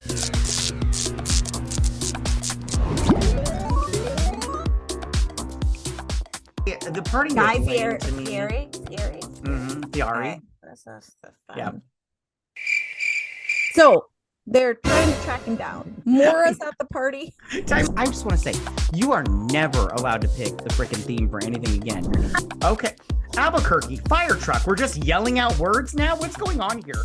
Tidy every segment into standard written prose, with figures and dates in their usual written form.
The party Guy was lame Fieri. to me. Fieri. Fieri. This is the fun. Yeah. So they're trying to track him down. Mora's at the party. I just want to say, you are never allowed to pick the freaking theme for anything again. Okay. Albuquerque, fire truck. We're just yelling out words now? What's going on here?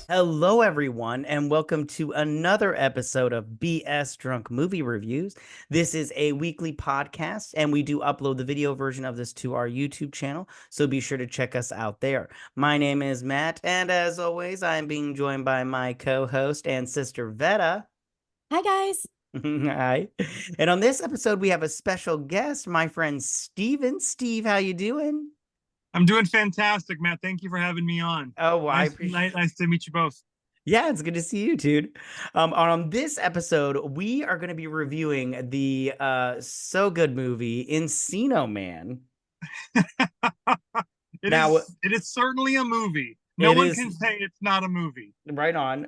Hello, everyone, and welcome to another episode of BS Drunk Movie Reviews. This is a weekly podcast, and we do upload the video version of this to our YouTube channel, so be sure to check us out there. My name is Matt, and as always, I'm being joined by my co-host and sister, Vetta. Hi, guys. Hi. And on this episode, we have a special guest, my friend Steven. Steve, how you doing? I'm doing fantastic, Matt. Thank you for having me on. Oh, well, nice to meet you both. Yeah, it's good to see you, dude. On this episode, we are going to be reviewing the so good movie Encino Man. It is certainly a movie. No one can say it's not a movie. Right on.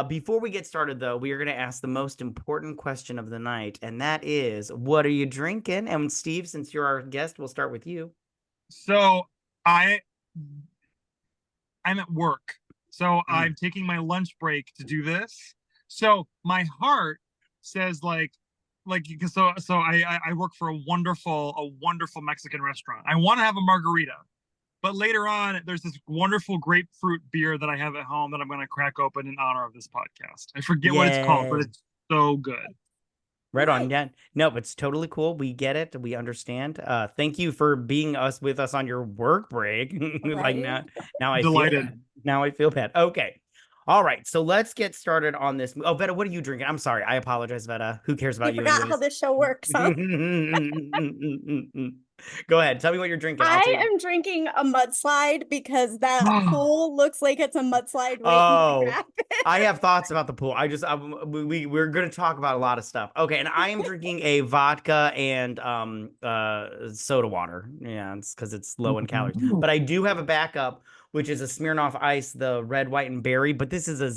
Before we get started, though, we are going to ask the most important question of the night, and that is, what are you drinking? And Steve, since you're our guest, we'll start with you. So I'm at work. So I'm taking my lunch break to do this. So my heart says I work for a wonderful Mexican restaurant. I want to have a margarita. But later on, there's this wonderful grapefruit beer that I have at home that I'm going to crack open in honor of this podcast. I forget what it's called, but it's so good. Right on. Yeah. No, it's totally cool. We get it. We understand. Thank you for being with us on your work break. Like now I delighted. Now I feel bad. Okay. All right. So let's get started on this. Oh, Vetta, what are you drinking? I'm sorry. I apologize, Vetta. Who cares about you? I forgot how this show works. Huh? Go ahead. Tell me what you're drinking. I am drinking a mudslide because that pool looks like it's a mudslide. I have thoughts about the pool. We're going to talk about a lot of stuff. Okay, and I am drinking a vodka and soda water. Yeah, it's because it's low in calories. But I do have a backup, which is a Smirnoff Ice, the red, white, and berry. But this is a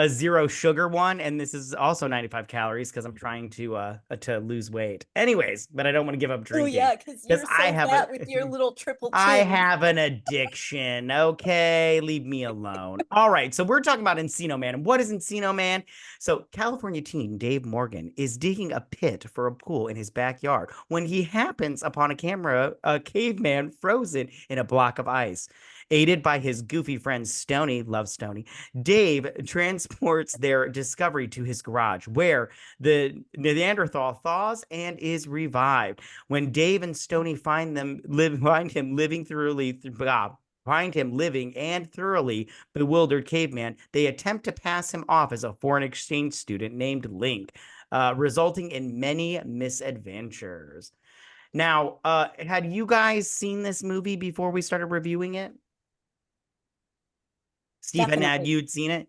zero sugar one, and this is also 95 calories because I'm trying to lose weight. Anyways, but I don't want to give up drinking. Oh yeah, because you're so fat with your little triple chin. I have an addiction. Okay, leave me alone. All right, so we're talking about Encino Man. What is Encino Man? So California teen Dave Morgan is digging a pit for a pool in his backyard when he happens upon a caveman frozen in a block of ice. Aided by his goofy friend Stoney, love Stoney, Dave transports their discovery to his garage, where the Neanderthal thaws and is revived. When Dave and Stoney find him living and thoroughly bewildered caveman, they attempt to pass him off as a foreign exchange student named Link, resulting in many misadventures. Now, had you guys seen this movie before we started reviewing it? Stephen, had you seen it?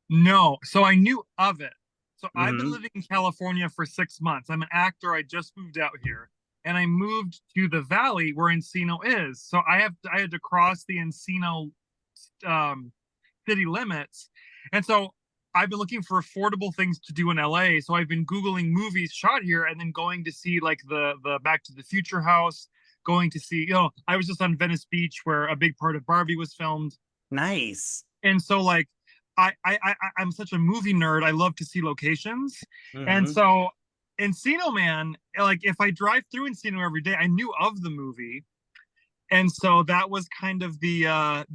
No. So I knew of it. So I've been living in California for 6 months. I'm an actor. I just moved out here. And I moved to the valley where Encino is. So I had to cross the Encino city limits. And so I've been looking for affordable things to do in LA. So I've been Googling movies shot here and then going to see like the Back to the Future house, going to see, I was just on Venice Beach where a big part of Barbie was filmed. Nice. And so like I'm such a movie nerd. I love to see locations. And so Encino Man, like if I drive through Encino every day, I knew of the movie. And so that was kind of the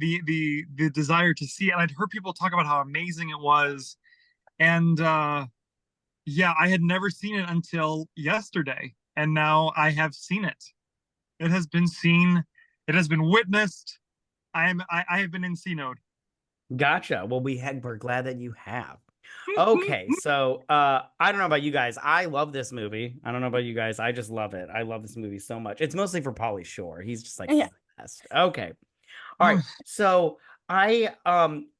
desire to see it. And I'd heard people talk about how amazing it was. And I had never seen it until yesterday. And now I have seen it. It has been seen. It has been witnessed. I have been Encino'd. Gotcha. Well, we're glad that you have. Okay, so I don't know about you guys. I love this movie. I don't know about you guys. I just love it. I love this movie so much. It's mostly for Pauly Shore. He's just like the best. Okay. All right. So I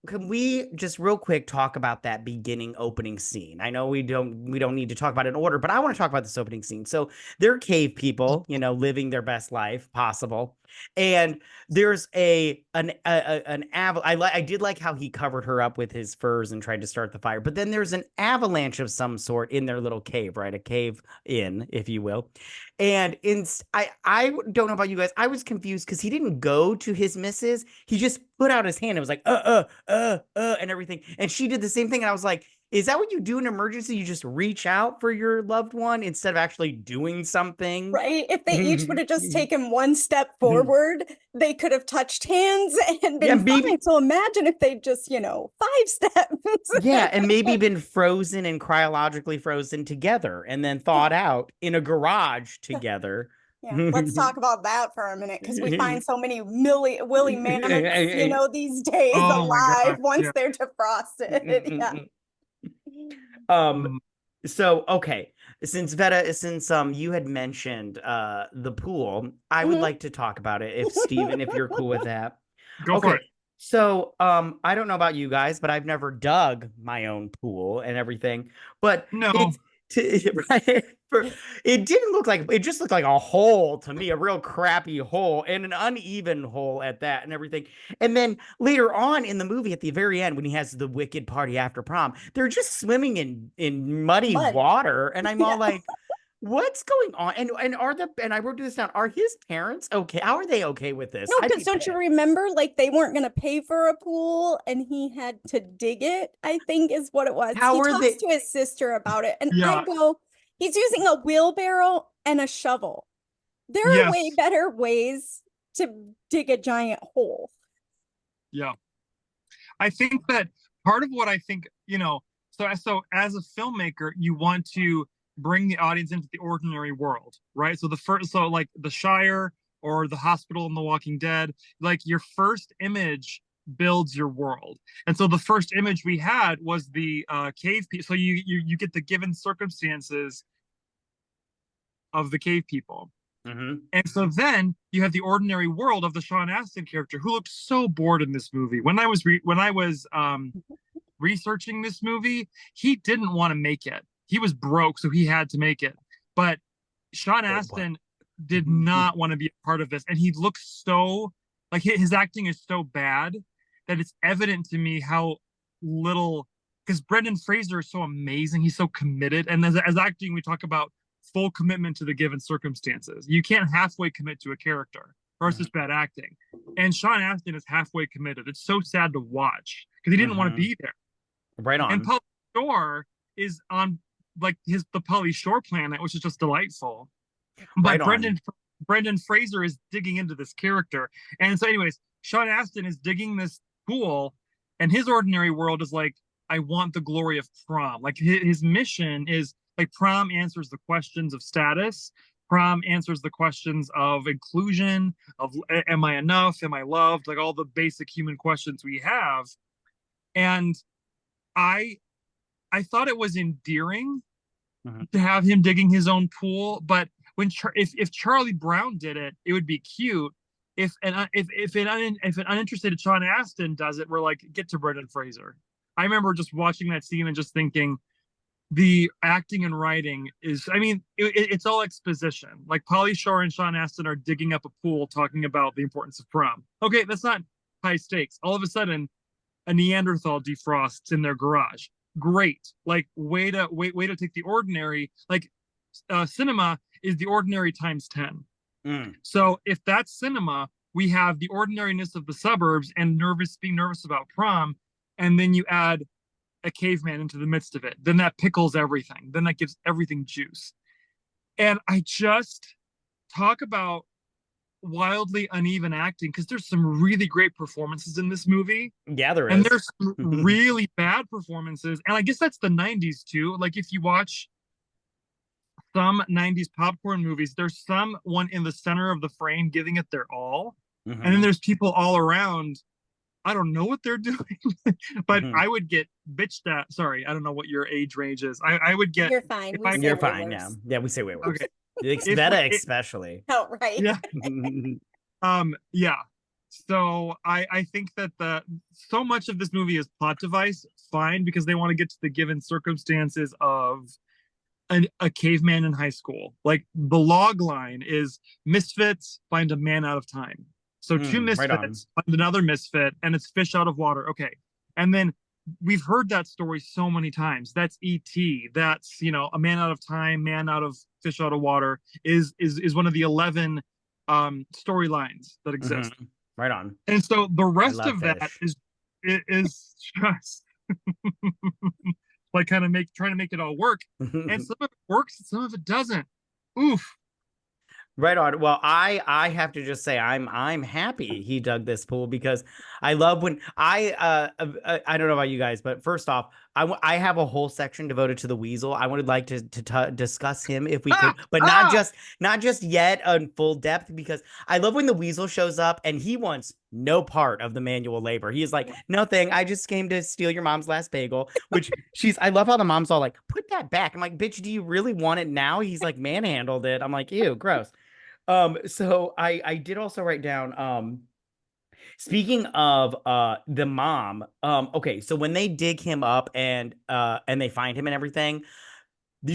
can we just real quick talk about that beginning opening scene? I know we don't need to talk about it in order, but I want to talk about this opening scene. So they're cave people, you know, living their best life possible. And there's an I did like how he covered her up with his furs and tried to start the fire, but then there's an avalanche of some sort in their little cave, right? A cave in, if you will. And I don't know about you guys. I was confused because he didn't go to his missus. He just put out his hand. It was like, and everything. And she did the same thing. And I was like, is that what you do in an emergency? You just reach out for your loved one instead of actually doing something? Right. If they each would have just taken one step forward, they could have touched hands and been fine. So imagine if they just, 5 steps. Yeah. And maybe been frozen and cryologically frozen together and then thawed out in a garage together. Yeah, let's talk about that for a minute because we find so many woolly mammoths, these days alive once they're defrosted. Yeah. So okay, since Vetta, you had mentioned the pool, I would like to talk about it if Steven, if you're cool with that. Go for it. So I don't know about you guys, but I've never dug my own pool and everything. But no, right? It didn't look like, it just looked like a hole to me, a real crappy hole and an uneven hole at that and everything. And then later on in the movie, at the very end, when he has the wicked party after prom, they're just swimming in muddy water. And I'm all like, what's going on? And I wrote this down. Are his parents okay? How are they okay with this? No, because don't you remember, like, they weren't going to pay for a pool and he had to dig it, I think is what it was. He talks to his sister about it. And I go, he's using a wheelbarrow and a shovel. There are way better ways to dig a giant hole. Yeah. I think that part of what I think, so as a filmmaker, you want to bring the audience into the ordinary world, right? So like the Shire or the hospital in The Walking Dead, like your first image builds your world. And so the first image we had was the cave people. So you get the given circumstances of the cave people. Mm-hmm. And so then you have the ordinary world of the Sean Astin character, who looked so bored in this movie. When I was researching this movie, he didn't want to make it. He was broke, so he had to make it. But Sean Astin did not want to be a part of this. And he looks so, like, his acting is so bad that it's evident to me how little, because Brendan Fraser is so amazing. He's so committed. And as acting, we talk about full commitment to the given circumstances. You can't halfway commit to a character, or it's just bad acting. And Sean Astin is halfway committed. It's so sad to watch because he didn't want to be there. Right on. And Pauly Shore is on the Pauly Shore planet, which is just delightful. But Brendan Fraser is digging into this character. And so anyways, Sean Astin is digging this pool, and his ordinary world is like, I want the glory of prom. Like his mission is like, prom answers the questions of status. Prom answers the questions of inclusion, of am I enough? Am I loved? Like all the basic human questions we have. And I thought it was endearing to have him digging his own pool, but if Charlie Brown did it, it would be cute. If an uninterested Sean Astin does it, we're like, get to Brendan Fraser. I remember just watching that scene and just thinking, the acting and writing is, I mean, it's all exposition. Like Pauly Shore and Sean Astin are digging up a pool, talking about the importance of prom. Okay, that's not high stakes. All of a sudden, a Neanderthal defrosts in their garage. Great. Like way to take the ordinary, like cinema is the ordinary times 10. So if that's cinema, we have the ordinariness of the suburbs and being nervous about prom, and then you add a caveman into the midst of it. Then that pickles everything. Then that gives everything juice. And I just talk about wildly uneven acting, because there's some really great performances in this movie. Yeah, there is. And there's some really bad performances. And I guess that's the 90s too. Like if you watch some 90s popcorn movies, there's someone in the center of the frame giving it their all. And then there's people all around, I don't know what they're doing, but I would get bitched at. Sorry, I don't know what your age range is. I would get. You're fine. You're fine. Yeah. Yeah, we say way worse. Okay. Vetta especially. Oh, right. Yeah. Yeah. So I think that so much of this movie is plot device, fine, because they want to get to the given circumstances of a caveman in high school. Like the log line is misfits find a man out of time. So two misfits find another misfit, and it's fish out of water. Okay. And then we've heard that story so many times. That's E.T. That's, a man out of time, man out of fish out of water is one of the 11 storylines that exist. Right on. And so the rest of that is just like kind of trying to make it all work. And some of it works, and some of it doesn't. Oof. Right on. Well, I have to just say I'm happy he dug this pool, because I love when I don't know about you guys, but first off, I have a whole section devoted to the weasel. I would like to discuss him if we could, but not just yet in full depth, because I love when the weasel shows up and he wants no part of the manual labor. He is like, no thing. I just came to steal your mom's last bagel, which I love how the mom's all like, put that back. I'm like, bitch, do you really want it now? He's like manhandled it. I'm like, ew, gross. So I did also write down, speaking of the mom, okay, so when they dig him up and they find him and everything,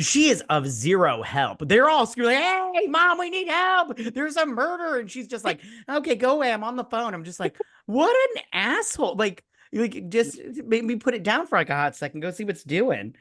she is of zero help. They're all screaming, hey, mom, we need help. There's a murder. And she's just like, okay, go away. I'm on the phone. I'm just like, what an asshole. Like just maybe put it down for like a hot second. Go see what's doing.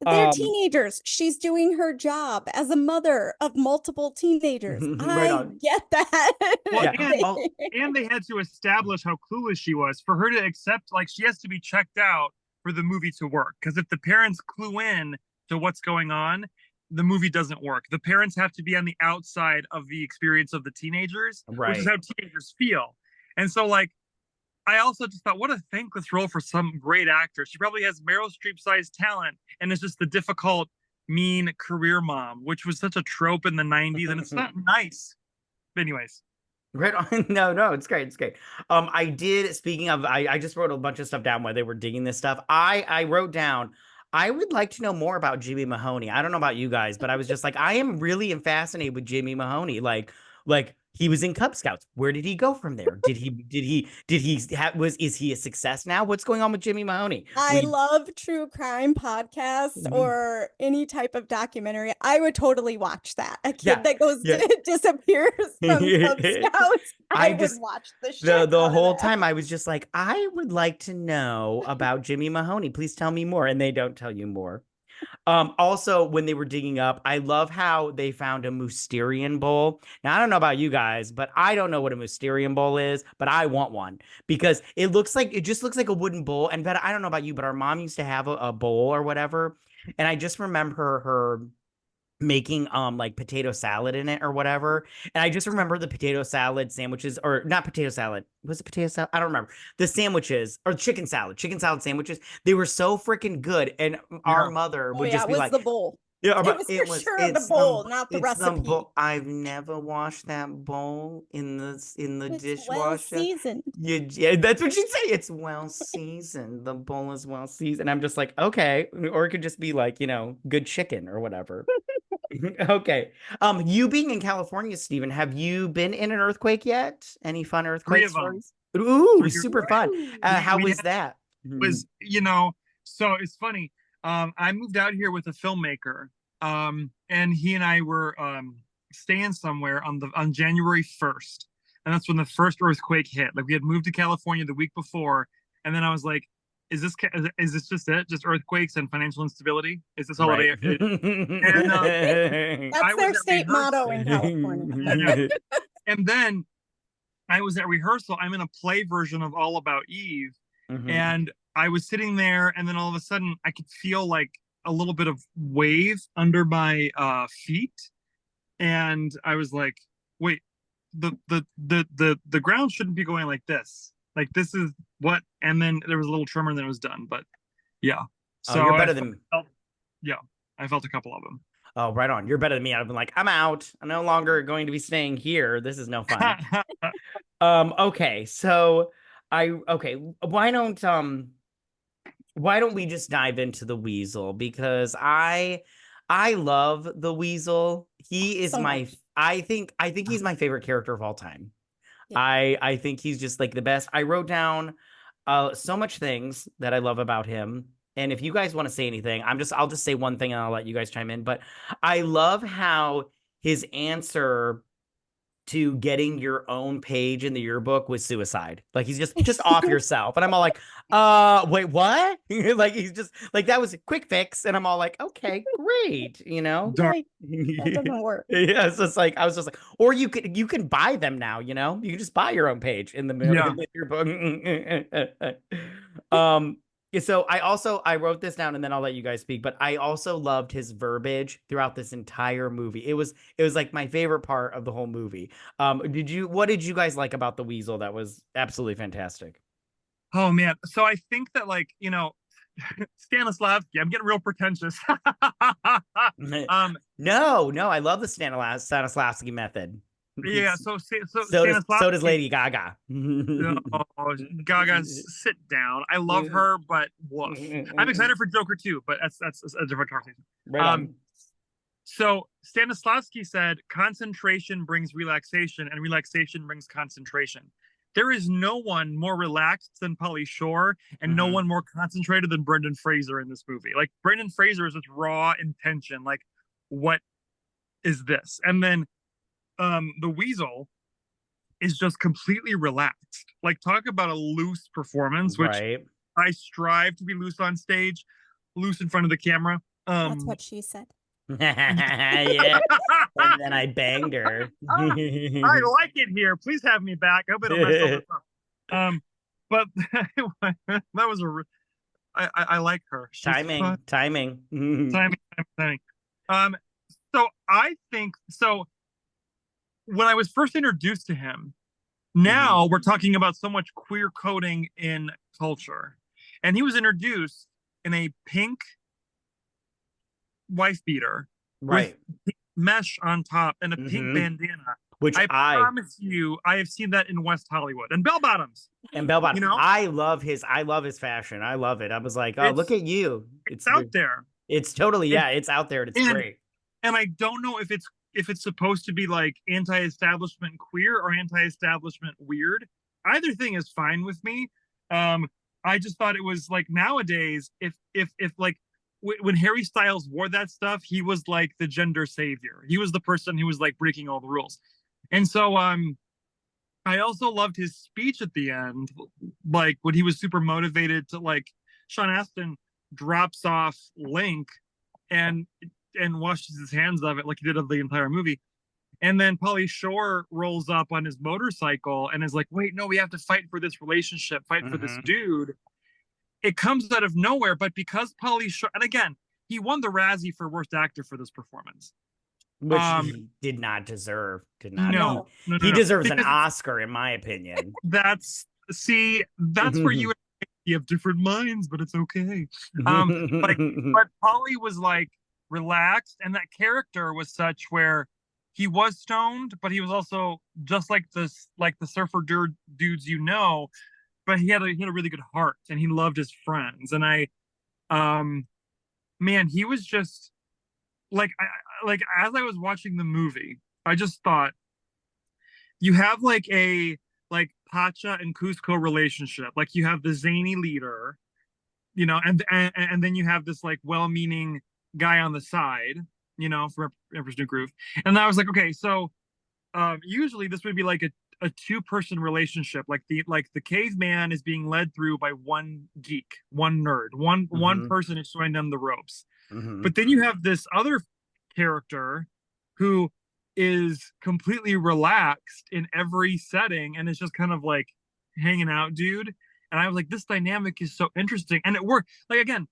They're teenagers. She's doing her job as a mother of multiple teenagers. I get that. Well, and they had to establish how clueless she was for her to accept, like, she has to be checked out for the movie to work. Because if the parents clue in to what's going on, the movie doesn't work. The parents have to be on the outside of the experience of the teenagers, which is how teenagers feel. And so, like, I also just thought, what a thankless role for some great actor. She probably has Meryl Streep-sized talent, and it's just the difficult, mean career mom, which was such a trope in the 90s, and it's not nice. But anyways. Right on. No, it's great. It's great. Speaking of, I just wrote a bunch of stuff down while they were digging this stuff. I wrote down, I would like to know more about Jimmy Mahoney. I don't know about you guys, but I was just like, I am really fascinated with Jimmy Mahoney. Like he was in Cub Scouts. Where did he go from there? Is he a success now? What's going on with Jimmy Mahoney? I love true crime podcasts or any type of documentary. I would totally watch that. A kid that goes disappears from Cub Scouts. I would watch the shit the whole time. I was just like, I would like to know about Jimmy Mahoney. Please tell me more. And they don't tell you more. Also, when they were digging up, I love how they found a Mousterian bowl. Now, I don't know about you guys, but I don't know what a Mousterian bowl is, but I want one because it just looks like a wooden bowl. And Vetta, I don't know about you, but our mom used to have a bowl or whatever. And I just remember her making like potato salad in it or whatever, and I just remember the potato salad sandwiches, or not potato salad, was it potato salad? I don't remember. The sandwiches, or chicken salad sandwiches, they were so freaking good, and our mother would just be like, the bowl. Yeah, but it was sure the bowl, not the recipe. I've never washed that bowl in the dishwasher. Well seasoned. Yeah, that's what she'd say. It's well seasoned. The bowl is well seasoned. I'm just like, okay, or it could just be like, good chicken or whatever. Okay. You being in California, Steven, have you been in an earthquake yet? Any fun earthquake stories? Ooh, super fun. How was that? Was, so it's funny. I moved out here with a filmmaker, and he and I were staying somewhere on January 1st, and that's when the first earthquake hit. Like, we had moved to California the week before, and then I was like, is this just it? Just earthquakes and financial instability? Is this all it is? And, that's their state motto in California. And then I was at rehearsal. I'm in a play version of All About Eve, and I was sitting there, and then all of a sudden I could feel like a little bit of wave under my feet, and I was like, wait, the ground shouldn't be going like this. Like, this is what, and then there was a little tremor, and then it was done. But yeah, so you're better than me. I felt a couple of them. Oh, right on. You're better than me. I've been like, I'm out. I'm no longer going to be staying here. This is no fun. Okay, so why don't we just dive into the weasel, because I love the weasel. He is I think he's my favorite character of all time. Yeah. I think he's just like the best. I wrote down so much things that I love about him. And if you guys want to say anything, I'll just say one thing and I'll let you guys chime in. But I love how his answer to getting your own page in the yearbook was suicide. Like he's just off yourself. And I'm all like, wait, what? Like he's just like that was a quick fix. And I'm all like, okay, great, you know? Like, that doesn't work. Yeah, it's just like I was just like, or you can buy them now, you know? You can just buy your own page in the yearbook. So I wrote this down and then I'll let you guys speak, but I also loved his verbiage throughout this entire movie. It was like my favorite part of the whole movie. What did you guys like about the Weasel that was absolutely fantastic? Oh man. So I think that like, you know, Stanislavski, I'm getting real pretentious. No, I love the Stanislavski method. Yeah, so does Lady Gaga. Oh, Gaga, sit down. I love her, but woof. I'm excited for Joker too, but that's a different conversation. Right so Stanislavski said, concentration brings relaxation, and relaxation brings concentration. There is no one more relaxed than Pauly Shore, and no one more concentrated than Brendan Fraser in this movie. Like Brendan Fraser is this raw intention. Like, what is this? And then the Weasel is just completely relaxed. Like, talk about a loose performance, which I strive to be loose on stage, loose in front of the camera. That's what she said. Yeah. And then I banged her. I like it here. Please have me back. I hope I don't mess all this up. But that was I like her. Timing. So I think so. When I was first introduced to him, now we're talking about so much queer coding in culture, and he was introduced in a pink wife beater, right, with mesh on top and a pink bandana. Which I promise you, I have seen that in West Hollywood and bell bottoms. And bell bottoms. You know? I love his fashion. I love it. I was like, oh, look at you. It's out there. It's totally it's out there. It's great. And I don't know if it's supposed to be like anti-establishment queer or anti-establishment weird. Either thing is fine with me. I just thought it was like nowadays, if like when Harry Styles wore that stuff, he was like the gender savior. He was the person who was like breaking all the rules. And so I also loved his speech at the end, like when he was super motivated to, like, Sean Astin drops off Link and washes his hands of it like he did of the entire movie. And then Pauly Shore rolls up on his motorcycle and is like, wait, no, we have to fight for this relationship, fight for this dude. It comes out of nowhere, but because Pauly Shore, and again, he won the Razzie for Worst Actor for this performance. Which he did not deserve. No. He deserves an Oscar, in my opinion. That's where you have different minds, but it's okay. But Pauly was like relaxed, and that character was such where he was stoned, but he was also just like the surfer dudes, you know. But he had a really good heart, and he loved his friends. And man, he was just like as I was watching the movie, I just thought, you have like a Pacha and Cusco relationship. Like, you have the zany leader, you know, and then you have this like well-meaning guy on the side, you know, for Emperor's New Groove. And I was like, okay, so usually this would be like a two-person relationship. Like the caveman is being led through by one geek, one nerd, one person is showing them the ropes. But then you have this other character who is completely relaxed in every setting and is just kind of like hanging out, dude. And I was like, this dynamic is so interesting, and it worked. Like, again,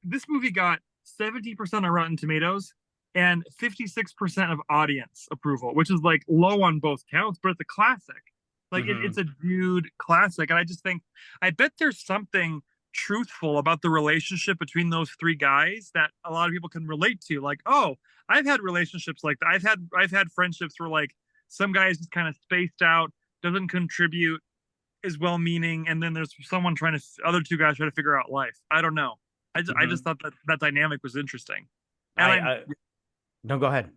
this movie got 70% on Rotten Tomatoes and 56% of audience approval, which is like low on both counts, but it's a classic. Like, it's a dude classic. And I just think, I bet there's something truthful about the relationship between those three guys that a lot of people can relate to. Like, oh, I've had relationships like that. I've had friendships where like some guy is just kind of spaced out, doesn't contribute, is well-meaning, and then there's someone other two guys trying to figure out life. I don't know. I just thought that dynamic was interesting. And no, go ahead.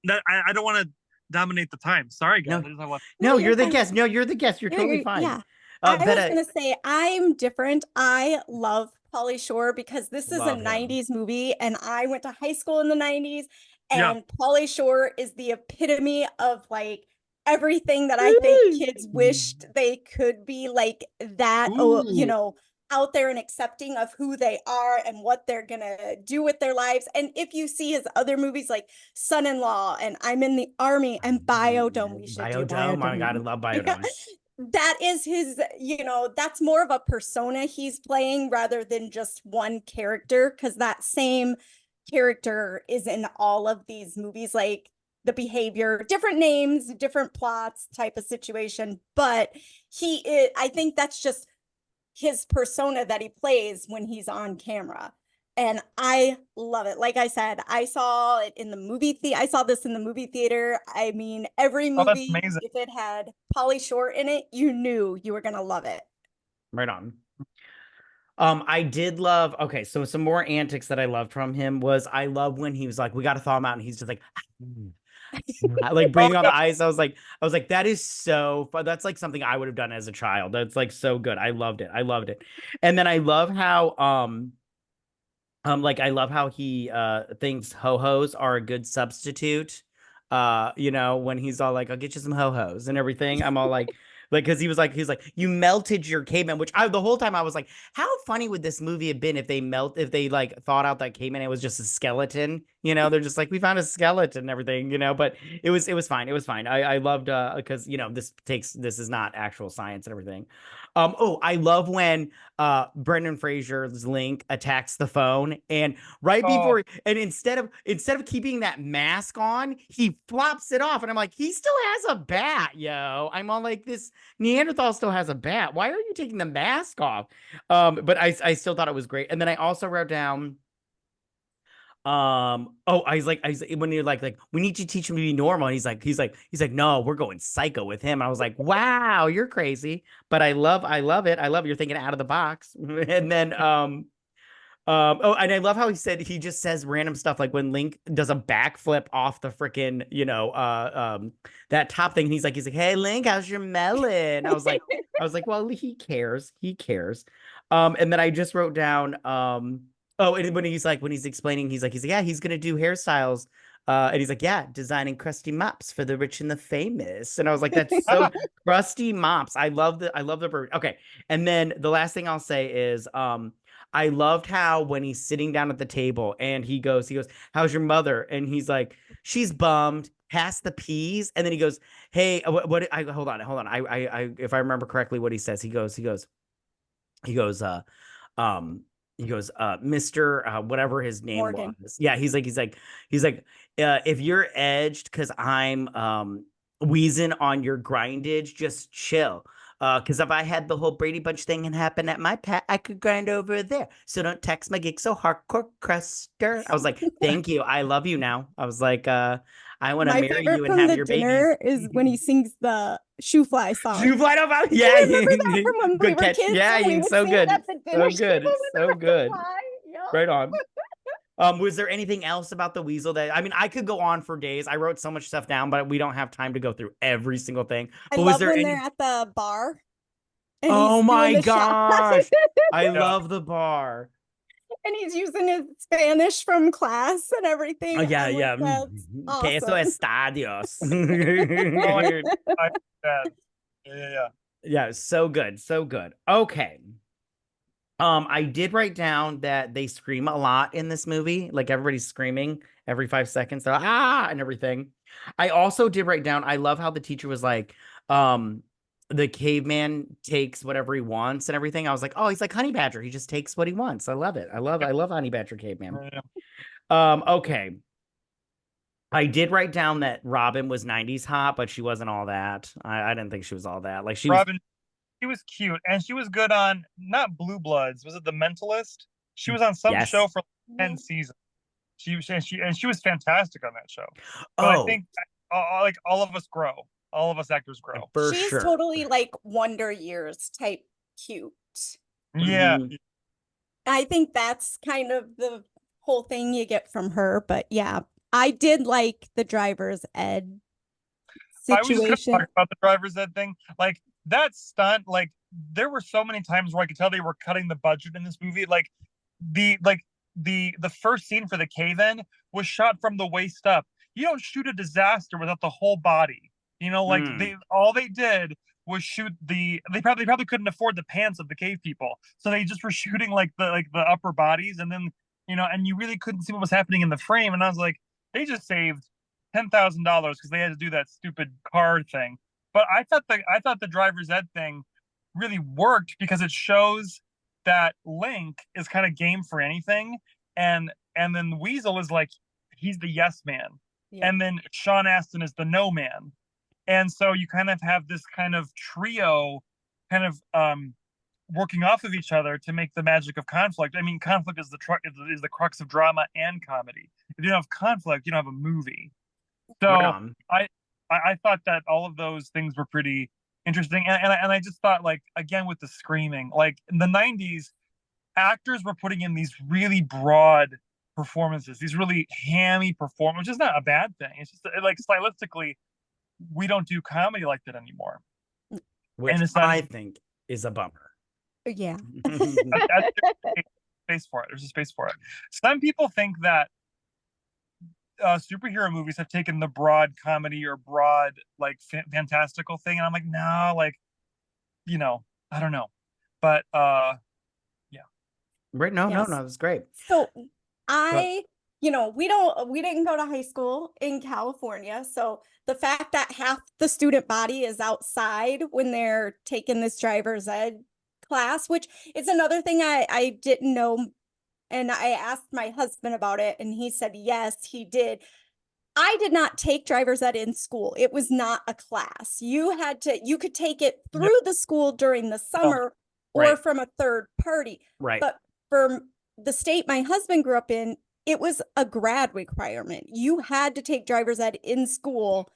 That I don't want to dominate the time. Sorry, guys. No, you're the guest. No, you're the guest. You're totally fine. Yeah. I was going to say, I'm different. I love Pauly Shore because this is a 90s movie, and I went to high school in the 90s, and Pauly Shore is the epitome of like everything that I think kids wished they could be, like that, you know, out there and accepting of who they are and what they're gonna do with their lives. And if you see his other movies like Son-in-Law and I'm in the Army and Biodome, we should do Biodome. Oh my God, I love Biodome. That is his, you know, that's more of a persona he's playing rather than just one character, because that same character is in all of these movies, like the behavior, different names, different plots type of situation. But he is, I think that's just his persona that he plays when he's on camera. And I love it. Like I said, I saw it in the movie theater. I saw this in the movie theater. I mean, every movie, if it had Pauly Shore in it, you knew you were going to love it. Right on. I did love, okay, so some more antics that I loved from him was, I love when he was like, we got to thaw him out, and he's just like, like breathing on the ice. I was like, that is so fun. That's like something I would have done as a child. That's like so good. I loved it. And then I love how, like, I love how he thinks ho-hos are a good substitute. You know, when he's all like, I'll get you some ho-hos and everything. I'm all like, because he's like, you melted your caveman, which the whole time I was like, how funny would this movie have been if they like thought out that caveman, it was just a skeleton, you know, they're just like, we found a skeleton and everything, you know, but it was fine. It was fine. I loved, because, you know, this is not actual science and everything. I love when Brendan Fraser's Link attacks the phone, and before, and instead of keeping that mask on, he flops it off, and I'm like, he still has a bat, yo. I'm all like, this Neanderthal still has a bat. Why are you taking the mask off? But I still thought it was great. And then I also wrote down, I was like, when you're like, we need to teach him to be normal. And he's like, no, we're going psycho with him. And I was like, wow, you're crazy. But I love it. I love you're thinking out of the box. And then, and I love how he just says random stuff, like when Link does a backflip off the freaking, you know, that top thing. He's like, hey Link, how's your melon? I was like, well, he cares. And then I just wrote down, and when he's explaining, he's like, yeah, he's gonna do hairstyles, and he's like, yeah, designing crusty mops for the rich and the famous. And I was like, that's so crusty mops. I love the bird. Okay, and then the last thing I'll say is, I loved how when he's sitting down at the table and he goes, how's your mother? And he's like, she's bummed. Pass the peas. And then he goes, hey, hold on. I if I remember correctly, what he says, he goes, Mr. Whatever his name Morgan. was. Yeah, he's like, if you're edged because I'm wheezing on your grindage, just chill. Because if I had the whole Brady Bunch thing and happen at my pat, I could grind over there. So don't text my gig so hardcore cruster. I was like, thank you. I love you now. I was like, I want to marry you and have your babies. Is when he sings the Shoe Fly song. Shoe Fly, yeah. I remember that from when we were kids. Yeah, he's so good. So good. Right on. Was there anything else about the weasel that, I mean, I could go on for days. I wrote so much stuff down, but we don't have time to go through every single thing. But I love when they're at the bar. Oh my gosh. I love the bar. And he's using his Spanish from class and everything. Oh, yeah. Awesome. Queso estadios. Yeah, so good. Okay. I did write down that they scream a lot in this movie. Like everybody's screaming every 5 seconds. They're like, and everything. I also did write down, I love how the teacher was like, the caveman takes whatever he wants and everything. I was like, oh, he's like Honey Badger. He just takes what he wants. I love it. I love Honey Badger caveman. Okay. I did write down that Robin was 90s hot, but she wasn't all that. I didn't think she was all that. Like Robin, she was cute, and she was good on not Blue Bloods. Was it The Mentalist? She was on some show for 10 seasons. She was fantastic on that show. But I think like all of us grow. All of us actors grow. She's totally like Wonder Years type cute. Yeah. I think that's kind of the whole thing you get from her. But yeah, I did like the driver's ed. I was just gonna talk about the driver's ed thing. Like that stunt, like there were so many times where I could tell they were cutting the budget in this movie. Like the first scene for the cave-in was shot from the waist up. You don't shoot a disaster without the whole body. You know, like they did was shoot they probably couldn't afford the pants of the cave people, so they just were shooting like the upper bodies, and then and you really couldn't see what was happening in the frame. And I was like, they just saved $10,000 because they had to do that stupid car thing. But I thought the driver's ed thing really worked because it shows that Link is kind of game for anything, and then Weasel is like, he's the yes man, and then Sean Astin is the no man. And so you kind of have this kind of trio kind of working off of each other to make the magic of conflict. I mean, conflict is the crux of drama and comedy. If you don't have conflict, you don't have a movie. So I thought that all of those things were pretty interesting. And I just thought, like, again, with the screaming, like in the 90s, actors were putting in these really broad performances, these really hammy performances, which is not a bad thing. It's just like stylistically, we don't do comedy like that anymore. Which I think is a bummer. Yeah. Space for it. There's a space for it. Some people think that superhero movies have taken the broad comedy or broad like fantastical thing, and I'm like, no, like, I don't know, but yeah. Right. No, it was great. So we didn't go to high school in California. So the fact that half the student body is outside when they're taking this driver's ed class, which is another thing I didn't know. And I asked my husband about it, and he said, yes, he did. I did not take driver's ed in school. It was not a class. You could take it through the school during the summer or from a third party. Right. But for the state my husband grew up in, it was a grad requirement. You had to take driver's ed in school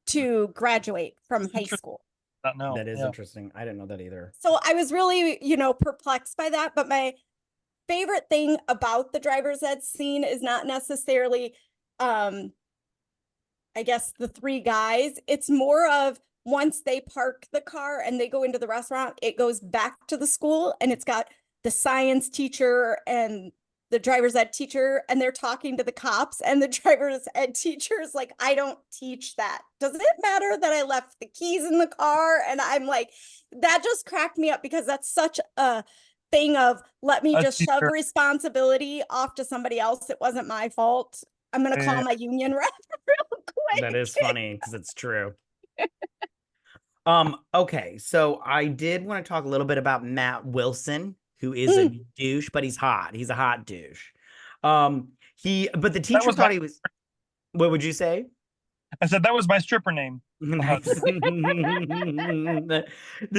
to graduate from high school. That is interesting. I didn't know that either. So I was really, perplexed by that. But my favorite thing about the driver's ed scene is not necessarily, I guess, the three guys. It's more of once they park the car and they go into the restaurant, it goes back to the school, and it's got the science teacher and the driver's ed teacher, and they're talking to the cops, and the driver's ed teacher is like, I don't teach that. Does it matter that I left the keys in the car? And I'm like, that just cracked me up, because that's such a thing of, let me just shove responsibility off to somebody else. It wasn't my fault. I'm going to call my union rep real quick. That is funny, because it's true. Okay, so I did want to talk a little bit about Matt Wilson, who is a douche, but he's hot. He's a hot douche. But the teacher thought he was. What would you say? I said that was my stripper name. Nice. The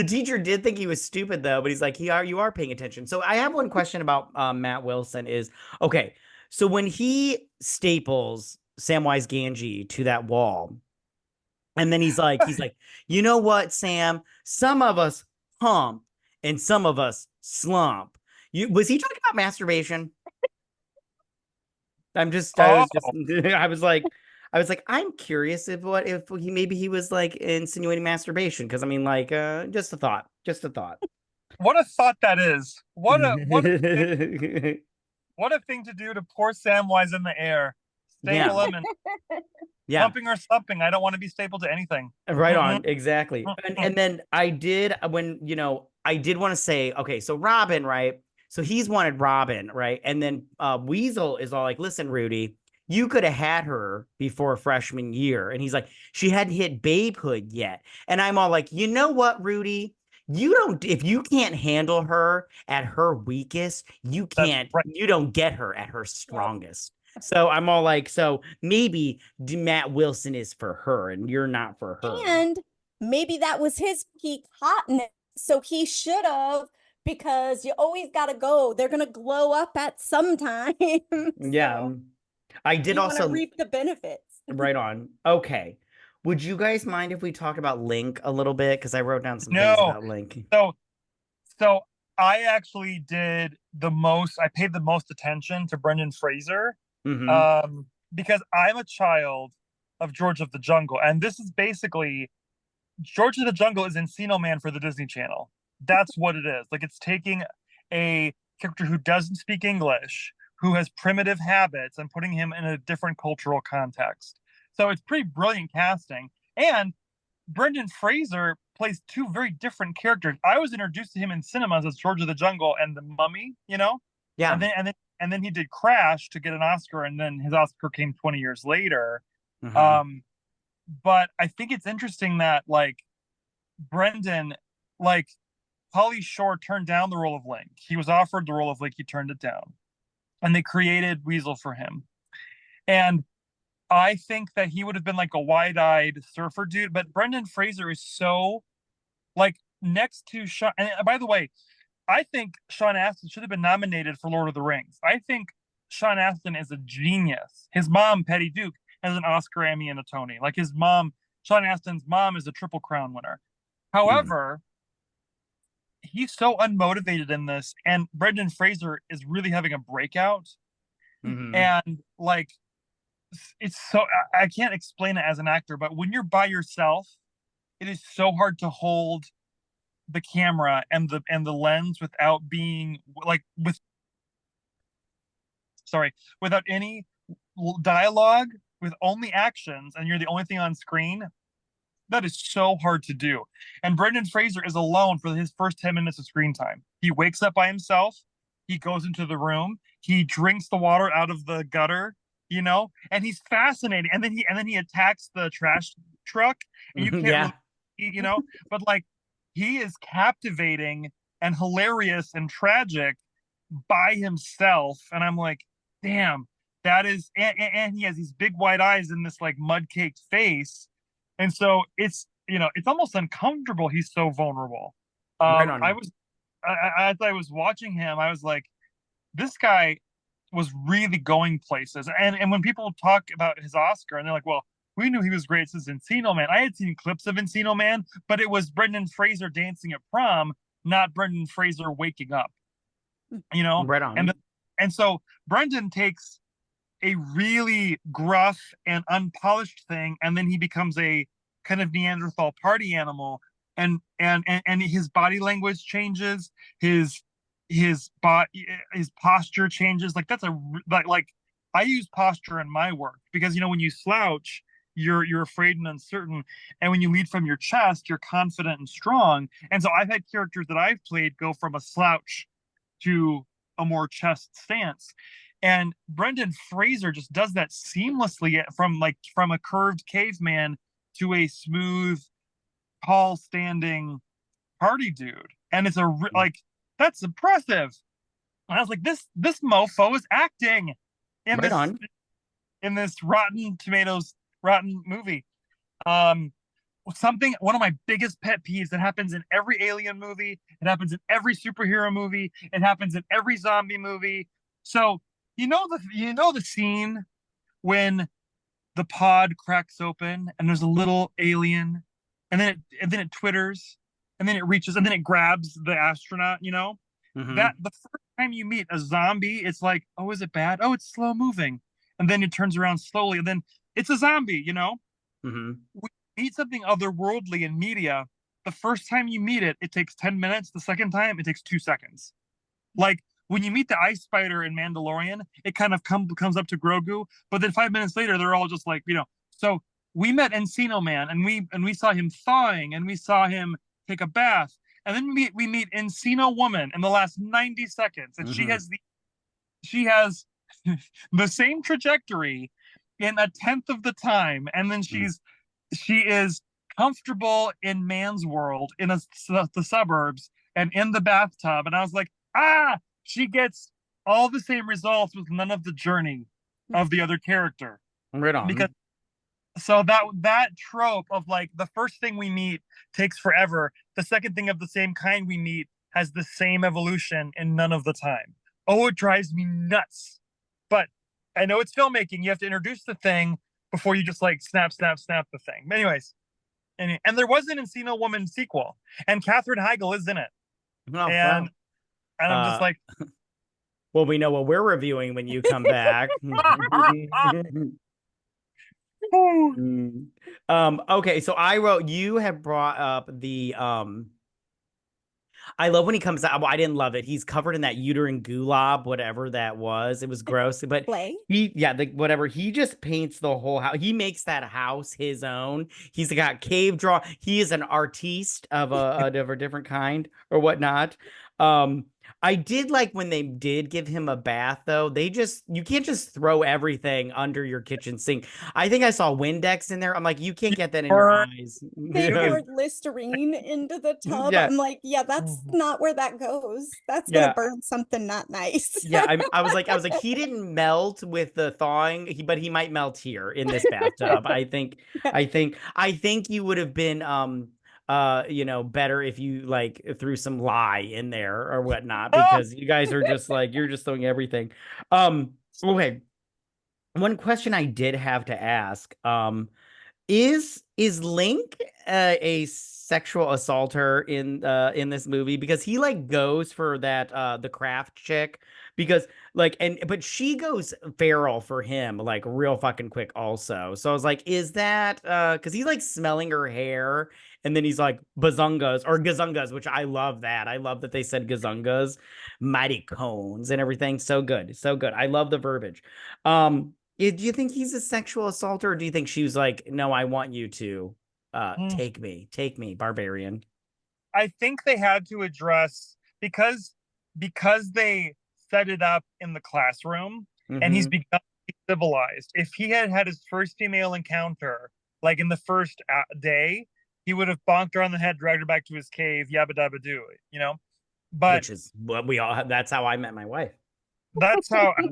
teacher did think he was stupid, though, but he's like, you are paying attention. So I have one question about Matt Wilson is, okay, so when he staples Samwise Gamgee to that wall, and then he's like, you know what, Sam? Some of us hump and some of us slump. Was he talking about masturbation? I was like, I'm curious if he was like insinuating masturbation, because I mean, like, just a thought. What a thought that is. What a thing to do to poor Samwise in the air. Staple him and humping or slumping. I don't want to be stapled to anything. Right on, exactly. And then I did want to say, okay, so Robin, right? So he's wanted Robin, right? And then Weasel is all like, listen, Rudy, you could have had her before freshman year. And he's like, she hadn't hit babehood yet. And I'm all like, you know what, Rudy? If you can't handle her at her weakest, you don't get her at her strongest. So I'm all like, so maybe Matt Wilson is for her and you're not for her. And maybe that was his peak hotness. So he should have, because you always got to go. They're going to glow up at some time. Yeah. I did also reap the benefits. Right on. Okay. Would you guys mind if we talk about Link a little bit? Because I wrote down some things about Link. So I actually I paid the most attention to Brendan Fraser. Because I'm a child of George of the Jungle. And this is basically George of the Jungle is Encino Man for the Disney Channel. That's what it is. Like, it's taking a character who doesn't speak English, who has primitive habits, and putting him in a different cultural context. So it's pretty brilliant casting. And Brendan Fraser plays two very different characters. I was introduced to him in cinemas as George of the Jungle and the Mummy, you know? Yeah. And then he did Crash to get an Oscar, and then his Oscar came 20 years later. But I think it's interesting that, like, Brendan, like, Pauly Shore turned down the role of Link. He was offered the role of Link, he turned it down. And they created Weasel for him. And I think that he would have been like a wide-eyed surfer dude, but Brendan Fraser is so, like, next to Sean. And by the way, I think Sean Astin should have been nominated for Lord of the Rings. I think Sean Astin is a genius. His mom, Patty Duke, has an Oscar, Emmy, and a Tony. Like, his mom, Sean Astin's mom, is a Triple Crown winner. However, he's so unmotivated in this, and Brendan Fraser is really having a breakout. And, like, it's so, I can't explain it as an actor, but when you're by yourself, it is so hard to hold the camera and the lens without being like without any dialogue, with only actions, and you're the only thing on screen. That is so hard to do. And Brendan Fraser is alone for his first 10 minutes of screen time. He wakes up by himself, he goes into the room, he drinks the water out of the gutter, you know, and he's fascinating. And then he attacks the trash truck, and you can't really, you know, but, like, he is captivating and hilarious and tragic by himself. And I'm like, damn, that is, and he has these big wide eyes and this, like, mud-caked face. And so it's, you know, it's almost uncomfortable. He's so vulnerable. As I was watching him, I was like, this guy was really going places. And when people talk about his Oscar, and they're like, well, we knew he was great since Encino Man. I had seen clips of Encino Man, but it was Brendan Fraser dancing at prom, not Brendan Fraser waking up. You know? Right on. And so Brendan takes a really gruff and unpolished thing, and then he becomes a kind of Neanderthal party animal, and his body language changes, his posture changes. Like, that's like I use posture in my work, because, you know, when you slouch, you're afraid and uncertain, and when you lead from your chest, you're confident and strong. And so I've had characters that I've played go from a slouch to a more chest stance. And Brendan Fraser just does that seamlessly, from a curved caveman to a smooth, tall standing party dude. And it's like, that's impressive. And I was like, this mofo is acting in this Rotten Tomatoes movie. One of my biggest pet peeves that happens in every alien movie, it happens in every superhero movie, it happens in every zombie movie. So you know the scene when the pod cracks open and there's a little alien, and then it twitters, and then it reaches, and then it grabs the astronaut, you know? That the first time you meet a zombie, it's like, oh, is it bad? Oh, it's slow moving. And then it turns around slowly, and then it's a zombie, you know? When you meet something otherworldly in media, the first time you meet it, it takes 10 minutes. The second time, it takes 2 seconds. Like, when you meet the ice spider in Mandalorian, it kind of comes up to Grogu, but then 5 minutes later, they're all just like, you know. So we met Encino Man, and we saw him thawing, and we saw him take a bath, and then we meet Encino Woman in the last 90 seconds, and she has the same trajectory in a tenth of the time, and then she is comfortable in man's world in the suburbs and in the bathtub, and I was like, she gets all the same results with none of the journey of the other character. Right on. Because so that trope of, like, the first thing we meet takes forever, the second thing of the same kind we meet has the same evolution in none of the time. Oh, it drives me nuts. But I know it's filmmaking. You have to introduce the thing before you just, like, snap the thing. But anyways, and there was an Encino Woman sequel, and Katherine Heigl is in it. Oh, and I'm just like, well, we know what we're reviewing when you come back. Okay, so I wrote, you have brought up the I love when he comes out. Well, I didn't love it. He's covered in that uterine goulab, whatever that was. It was gross, but Play. whatever. He just paints the whole house. He makes that house his own. He's got cave draw. He is an artiste of a different kind or whatnot. I did like when they did give him a bath, though. You can't just throw everything under your kitchen sink. I think I saw Windex in there. I'm like, you can't get that in your eyes. They poured Listerine into the tub. Yeah. I'm like, yeah, that's not where that goes. That's gonna burn something not nice. Yeah, I was like, he didn't melt with the thawing, but he might melt here in this bathtub. I think you would have been better if you like threw some lye in there or whatnot, because you guys are just like, you're just throwing everything. Okay. One question I did have to ask, is Link a sexual assaulter in this movie? Because he like goes for that the craft chick, because like, but she goes feral for him like real fucking quick also. So I was like, is that because he's like smelling her hair, and then he's like bazungas or gazungas, which I love that. I love that they said gazungas, mighty cones and everything. So good, so good. I love the verbiage. Do you think he's a sexual assaulter, or do you think she was like, no, I want you to take me, barbarian? I think they had to address, because they set it up in the classroom, and he's become civilized. If he had had his first female encounter, like in the first day, he would have bonked her on the head, dragged her back to his cave, yabba dabba do, you know? But which is what we all have. That's how I met my wife. That's how I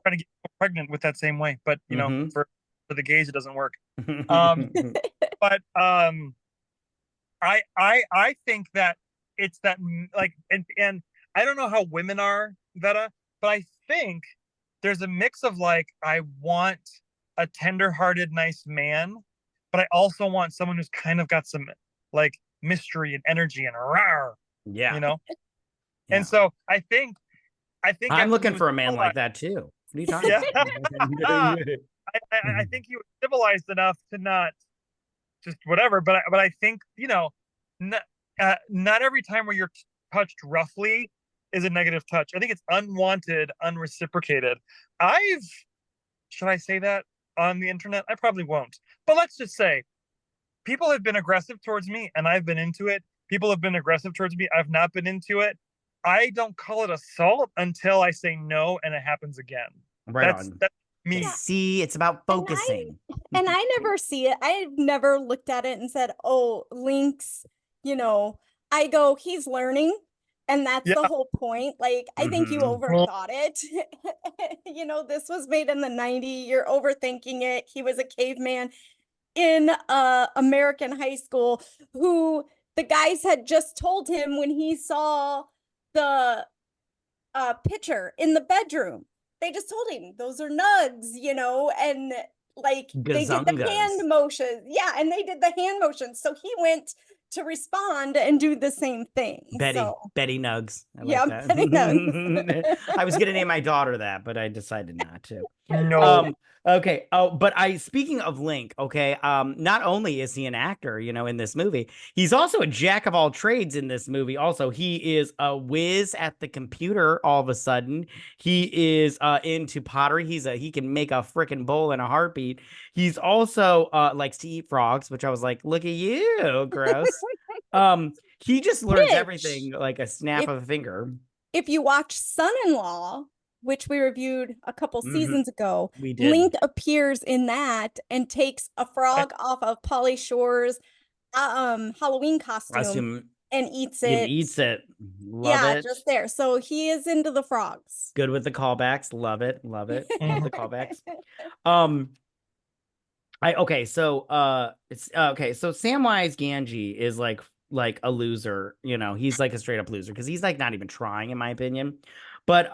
try to get pregnant with that same way. But you know, for the gays, it doesn't work. But I think that it's that, like, and I don't know how women are, Vetta, but I think there's a mix of like, I want a tender-hearted, nice man, but I also want someone who's kind of got some like mystery and energy and rawr, you know. Yeah. And so I think I'm looking for a man like that too. What are you talking about? I think he was civilized enough to not just whatever, but I think, you know, not every time where you're touched roughly is a negative touch. I think it's unwanted, unreciprocated. Should I say that on the internet? I probably won't. But let's just say people have been aggressive towards me and I've been into it. People have been aggressive towards me. I've not been into it. I don't call it assault until I say no and it happens again. That's me. Yeah. See, it's about focusing. And I never see it. I've never looked at it and said, oh, Link's, you know, I go, he's learning. And that's the whole point. Like, I think you overthought it. You know, this was made in the 90s. You're overthinking it. He was a caveman in American high school who the guys had just told him when he saw the picture in the bedroom. They just told him those are nugs, you know, and like they did the hand motions. Yeah, and they did the hand motions. So he went to respond and do the same thing. Betty Nugs. That. Betty Nugs. I was gonna name my daughter that, but I decided not to. No. Okay. Oh, but speaking of Link, okay, not only is he an actor, you know, in this movie, he's also a jack of all trades in this movie. Also, he is a whiz at the computer all of a sudden. He is into pottery. He can make a freaking bowl in a heartbeat. He's also likes to eat frogs, which I was like, look at you, gross. He just learns everything like a snap of a finger. If you watch Son-in-Law, which we reviewed a couple seasons ago, we did. Link appears in that and takes a frog off of Pauly Shore's Halloween costume and eats it. He eats it. Love it. Just there. So he is into the frogs. Good with the callbacks. Love it. Love it. Love the callbacks. So Samwise Gamgee is like a loser, you know. He's like a straight up loser because he's like not even trying, in my opinion. But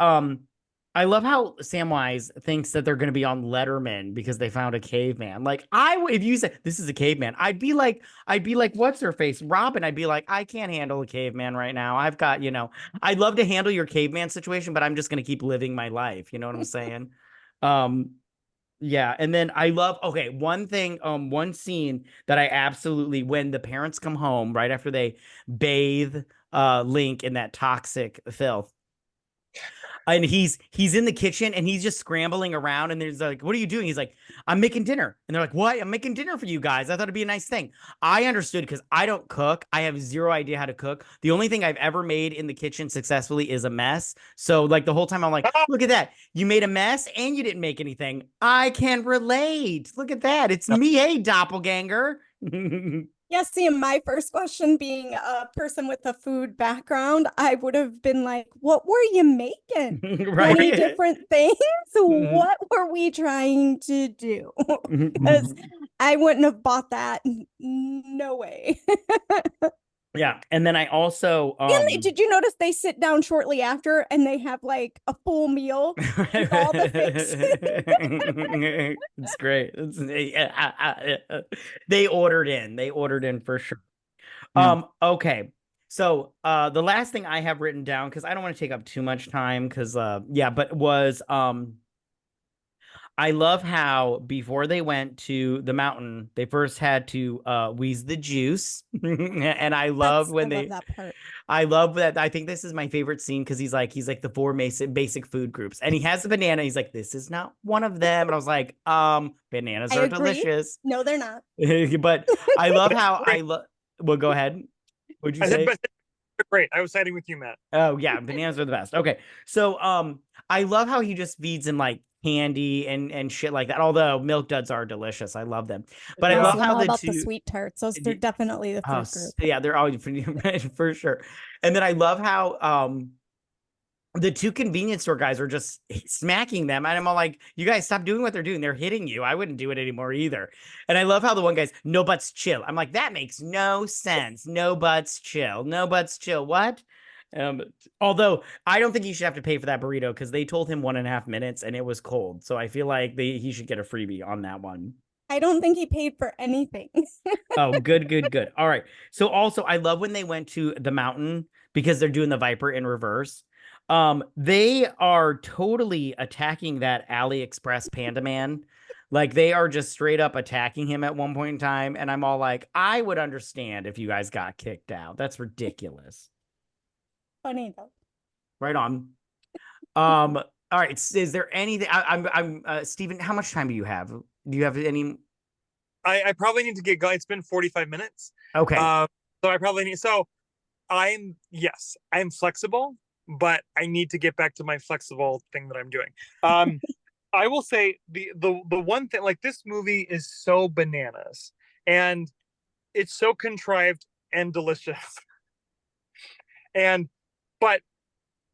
I love how Samwise thinks that they're going to be on Letterman because they found a caveman. Like, if you said this is a caveman, I'd be like, what's her face? Robin. I'd be like, I can't handle a caveman right now. I've got, you know, I'd love to handle your caveman situation, but I'm just going to keep living my life. You know what I'm saying? Yeah, and then I love, okay, one thing, one scene that I absolutely, when the parents come home right after they bathe Link in that toxic filth, and he's in the kitchen and he's just scrambling around, and there's like, what are you doing? He's like, I'm making dinner. And they're like, what? I'm making dinner for you guys. I thought it'd be a nice thing. I understood because I don't cook. I have zero idea how to cook. The only thing I've ever made in the kitchen successfully is a mess. So like the whole time I'm like, look at that. You made a mess and you didn't make anything. I can relate. Look at that. It's me, hey, doppelganger. Yes, see, my first question being a person with a food background, I would have been like, what were you making? Right. 20 different things? What were we trying to do? Because I wouldn't have bought that. No way. Yeah, and then I also and did you notice they sit down shortly after and they have like a full meal with all the fixes? It's great. They ordered in. They ordered in for sure. Okay. So the last thing I have written down, because I don't want to take up too much time, because yeah, but was I love how before they went to the mountain, they first had to wheeze the juice. And I love when love that part. I love that. I think this is my favorite scene because he's like the four basic food groups. And he has the banana. He's like, this is not one of them. And I was like, bananas are delicious. No, they're not. But I love how well, go ahead. What'd you say? Great. I was siding with you, Matt. Oh yeah, bananas are the best. Okay. So I love how he just feeds him like candy and shit like that. Although milk duds are delicious. I love them. But I love how the sweet tarts. They're definitely the food group. Yeah, they're always for sure. And then I love how the two convenience store guys are just smacking them. And I'm all like, you guys stop doing what they're doing. They're hitting you. I wouldn't do it anymore either. And I love how the one guy's no butts chill. I'm like, that makes no sense. No butts chill. No butts chill. What? Although I don't think he should have to pay for that burrito because they told him 1.5 minutes and it was cold. So I feel like he should get a freebie on that one. I don't think he paid for anything. Oh, good. All right. So also I love when they went to the mountain because they're doing the Viper in reverse. They are totally attacking that AliExpress Panda Man. Like they are just straight up attacking him at one point in time. And I'm all like, I would understand if you guys got kicked out. That's ridiculous. Funny though. Right on. All right. Is there anything? I'm Steven, how much time do you have? Do you have any? I probably need to get going. It's been 45 minutes. Okay. So I probably need. So I'm flexible, but I need to get back to my flexible thing that I'm doing. I will say the one thing, like this movie is so bananas and it's so contrived and delicious. But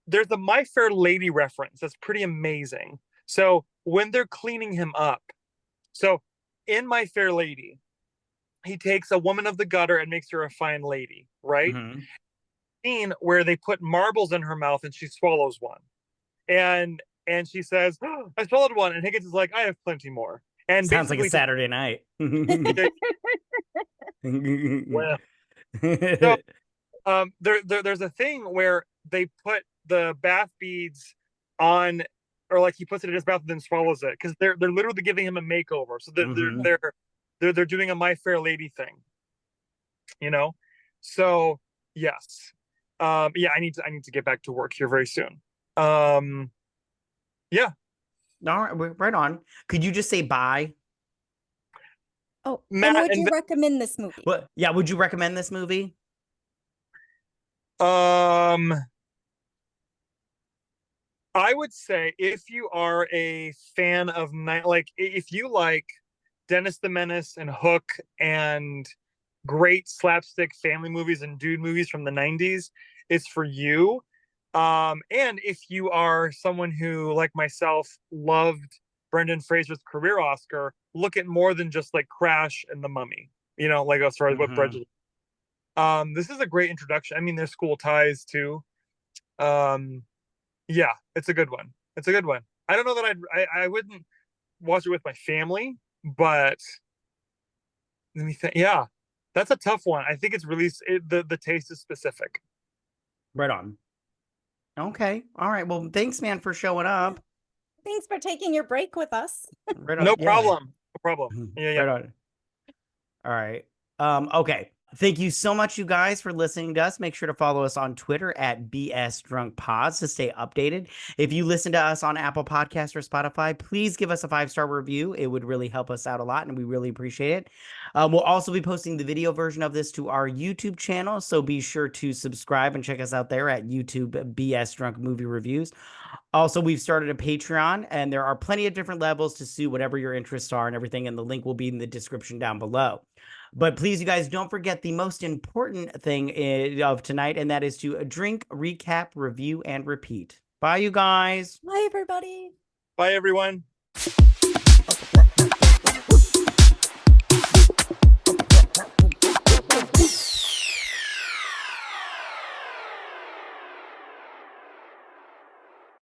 there's a My Fair Lady reference that's pretty amazing. So when they're cleaning him up, so in My Fair Lady, he takes a woman of the gutter and makes her a fine lady, right? Scene where they put marbles in her mouth and she swallows one, and she says, oh, "I swallowed one," and Higgins is like, "I have plenty more." And sounds like a Saturday night. Well, so, there's a thing where they put the bath beads on, or like he puts it in his mouth and then swallows it because they're literally giving him a makeover. So they're doing a My Fair Lady thing, you know. So yes, yeah, I need to get back to work here very soon. Yeah. All right, right on. Could you just say bye? Oh, Matt, and would you recommend this movie? Well, yeah, would you recommend this movie? I would say if you are a fan of like if you like Dennis the Menace and Hook and great slapstick family movies and dude movies from the 90s, it's for you. And if you are someone who, like myself, loved Brendan Fraser's career Oscar, look at more than just like Crash and The Mummy, you know, like as far as what Brendan. This is a great introduction. I mean, there's school ties too. Yeah, it's a good one. It's a good one. I don't know that I wouldn't watch it with my family, but let me think. Yeah, that's a tough one. I think it's really the taste is specific. Right on. Okay. All right. Well, thanks, man, for showing up. Thanks for taking your break with us. Right on. No problem. No problem. Mhm. Yeah, yeah. Right on. All right. Okay. Thank you so much, you guys, for listening to us. Make sure to follow us on Twitter at BS Drunk Pods to stay updated. If you listen to us on Apple Podcasts or Spotify, please give us a 5-star review. It would really help us out a lot, and we really appreciate it. We'll also be posting the video version of this to our YouTube channel, so be sure to subscribe and check us out there at YouTube BS Drunk Movie Reviews. Also, we've started a Patreon, and there are plenty of different levels to suit whatever your interests are and everything, and the link will be in the description down below. But please, you guys, don't forget the most important thing of tonight, and that is to drink, recap, review, and repeat. Bye, you guys. Bye, everybody. Bye, everyone.